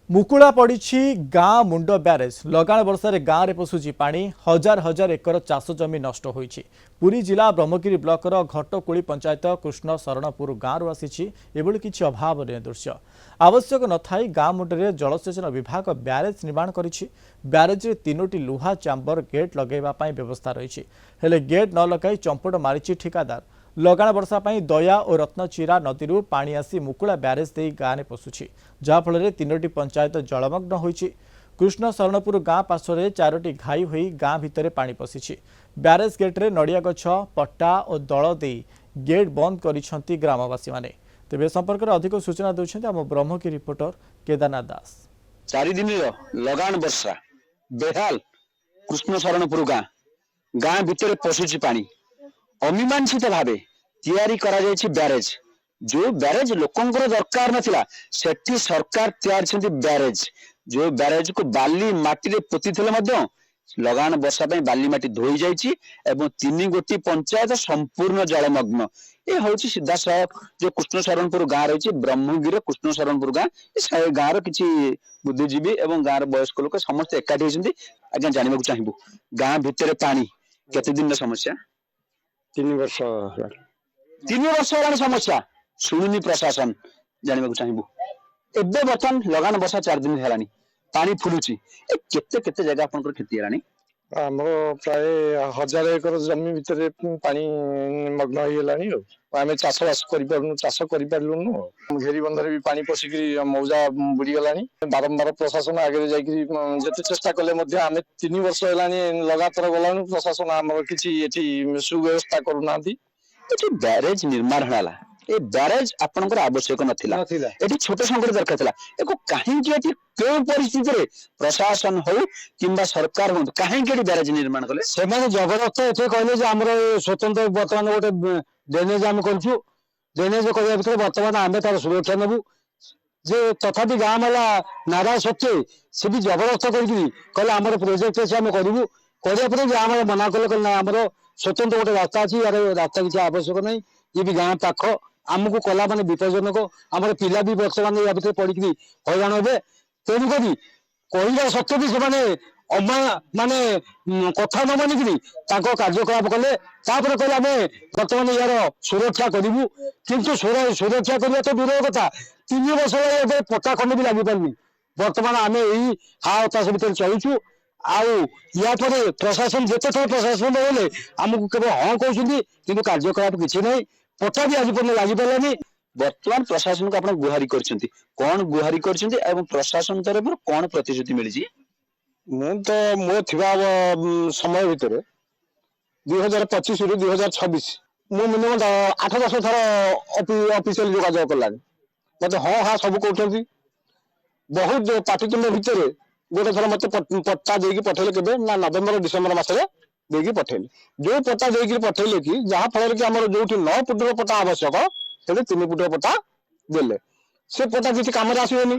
मुकुला पड़ी गाँ मुंड ब्यारेज लगाण वर्षा गाँव में पशुची पानी हजार हजार एकर चाष जमी नष्ट होईछि। पुरी जिला ब्रह्मगिरी ब्लॉकर घटकुड़ी पंचायत कृष्ण शरणपुर गाँव आसी एभली किछि अभावनीय दृश्य आवश्यक नथाई गाँ मुंडे जलसेचन विभाग ब्यारेज निर्माण करिछि। ब्यारेज तीनोटी लुहा चांबर गेट लगेवा व्यवस्था रही हेले गेट न लगाई चंपट मारिछि ठिकादार। लगाण वर्षा दया और रत्नचिरा नदी पानी आसी मुकुला ब्यारेज दे गाँव में पशुछि जहाँफल तीनोटी पंचायत जलमग्न होईछि। कृष्ण शरणपुर गाँ पार्श्व चारोटी घाई होई गाँ भितर पानी पशिछि। ब्यारेज गेट्रे नड़िया गछ पट्टा और दल दे गेट बंद करिसेंति ग्रामवासी माने। तेबे संपर्क में अधिक सूचना देउछन्ति आम ब्रह्मगिरी रिपोर्टर केदारनाथ दास। 4 दिन लगान वर्षा बेहाल कृष्ण शरणपुर गाँ भितर पशुची पानी अमीमांसित भावे तैयारी करा जायछि ब्यारेज। जो ब्यारेज लोकंकर दरकार नथिला सेठी सरकार तैयार छथि ब्यारेज। जो ब्यारेज को बाली माटी रे पोती थिले मध्य लगान वर्षा पई बाली माटी धोई जायछि एवं 3 गोटी पंचायत संपूर्ण जलमग्न। ये होछि सीधा सड़क जो कृष्ण शरणपुर गाँ रही ब्रह्मगिरी कृष्ण शरणपुर गाँ गाँव किसी बुद्धिजीवी एवं गाँव वयस्क लोक समस्त एकाठी होती। आज्ञा जानवा चाहबू गाँ भितर पानी केते दिन समस्या 3 वर्ष 3 वर्ष होगा समस्या शुणुनी प्रशासन जानवा चाहबू एबे बर्तमान लगान वर्षा 4 दिन है पानी फुलुची केते केते जगह आपनकर खेती हेलानी आमर प्राय 1000 एकर जमी भितर पानी मग्न हो गलानी। आम चाष बास चाष कर घेरी बंधर भी पानी पशिक मौजा बुड़ी गलानी। बारंबार प्रशासन आगे जाते चेष्टा कले आम 3 वर्ष है लगातार गलानु प्रशासन आम कि सुव्यवस्था करूना। ब्यारेज निर्माण होला ए ब्यारेज आपनकर आवश्यक नथिला एठी छोट संकट दरकार थिला एको काहे कि एठी केउ परिस्थिति रे प्रशासन हो किंबा सरकार हो काहे कि ब्यारेज निर्माण कले से माने जबरदस्त एथे कहले जे हमर स्वतंत्र वर्तमान गोटे ड्रेनेज आम करछु। ड्रेनेज करिया भितर वर्तमान आमे तार सुरक्षा नेबु जे तथापि गाँ वाला नाराज सत्य से भी जबरदस्त करकी कहले हमर प्रोजेक्ट अछि हम करिवु करिया पर गाँ वाला मना कले ना हमर स्वतंत्र गोटे रास्ता अछि यार रास्ता किसी आवश्यक नहीं ये भी गाँ पाख आमको कला माने विपज्जनक आम पिला भी बर्तमान या भितर पड़ी हईराण हे। तेणुक कहला सत्य भी से अमा माने कथा न मानिकी कार्यकलाप कले कहले आम बर्तमान यार सुरक्षा करूँ किंतु सुरक्षा करने तो दूर कथा 3 वर्ष ए पता खंड भी लगी पारनी। बर्तमान आम यही हा हताश भितर चलुचु या प्रशासन जिते थर प्रशासन बोले आमको केवल हाँ कहते कि कार्यकलाप किसी ना पट्टा भी आज पर्यटन लगी पारानी। वर्तमान प्रशासन को आप गुहारी करछंती कौन गुहारी करछंती एवं प्रशासन तरफ कौन प्रतिश्रुति मिली मु तो मो थिबा समय भितर 2025 रु 2026 मु मिनिमम 8-10 थर ऑफिशियल जोगाजोग कलानी मत हाँ हाँ सब कहते बहुत पाटितुंड भितर गोटे थर मत पट्टा देकी पठेले केबे ना नवेम्बर डिसेम्बर मासरे देकी पठेले जो पट्टा देकी पठेले कि जहाँ फल कि आम जो 9 फुटर पट्टा आवश्यक से 3 फुटर पट्टा देले से पट्टा किसी काम आसोनी।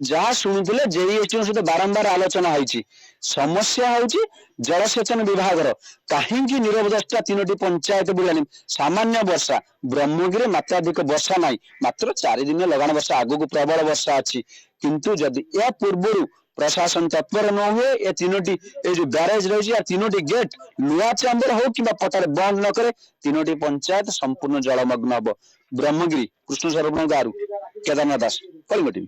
जहाँ शुणुले जेईएसटी सहित बारंबार आलोचना होती समस्या होची जलसेचन विभाग कहीं निरवदस्ता 3टी पंचायत बुलानी सामान्य वर्षा ब्रह्मगिरी मात्राधिक वर्षा ना मात्र 4 दिन लगान वर्षा आगू प्रबल वर्षा अच्छी किंतु जदि या पूर्व प्रशासन तत्पर न हुए ये 3टी जो ब्यारेज रही 3टी गेट नुआ चांबर हो कि पटारे बंद न करे 3टी पंचायत संपूर्ण जलमग्न हम। ब्रह्मगिरी कृष्ण शरणपुर गाँव केदारनाथ दास कलिंग टीवी।